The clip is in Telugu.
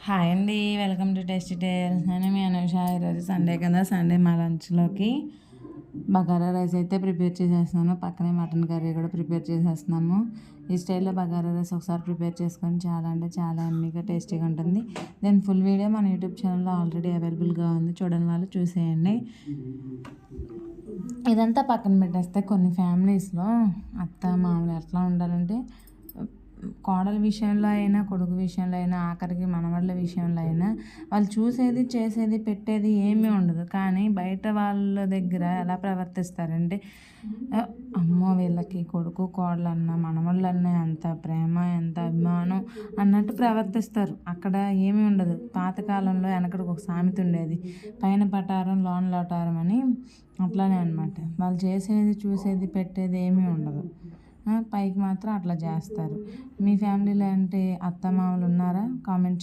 హాయ్ అండి, వెల్కమ్ టు టేస్టీ టేల్స్. నేను మీ అనుష. ఈరోజు సండే కదా, సండే మా లంచ్లోకి బగారా రైస్ అయితే ప్రిపేర్ చేసేస్తున్నాను. పక్కనే మటన్ కర్రీ కూడా ప్రిపేర్ చేసేస్తున్నాము. ఈ స్టైల్లో బగారా రైస్ ఒకసారి ప్రిపేర్ చేసుకొని చాలా అంటే చాలా ఎమ్మీగా టేస్టీగా ఉంటుంది. దీని ఫుల్ వీడియో మన యూట్యూబ్ ఛానల్లో ఆల్రెడీ అవైలబుల్గా ఉంది, చూడని వాళ్ళు చూసేయండి. ఇదంతా పక్కన పెట్టేస్తే కొన్ని ఫ్యామిలీస్లో అత్త మామూలు ఎట్లా ఉండాలంటే కోడల విషయంలో అయినా, కొడుకు విషయంలో అయినా, ఆఖరికి మనవళ్ళ విషయంలో అయినా వాళ్ళు చూసేది, చేసేది, పెట్టేది ఏమీ ఉండదు. కానీ బయట వాళ్ళ దగ్గర ఎలా ప్రవర్తిస్తారంటే అమ్మో వీళ్ళకి కొడుకు కోడలన్న మనవళ్ళన్న ఎంత ప్రేమ, ఎంత అభిమానం అన్నట్టు ప్రవర్తిస్తారు. అక్కడ ఏమీ ఉండదు. పాతకాలంలో వెనకడికి ఒక సామెత ఉండేది, పైన పటారం లోన లోటారం అని. అట్లానే అనమాట. వాళ్ళు చేసేది, చూసేది, పెట్టేది ఏమీ ఉండదు. పైకి మాత్రం అట్లా చేస్తారు. మీ ఫ్యామిలీలో అంటే అత్తమామలు ఉన్నారా? కామెంట్ చేయండి.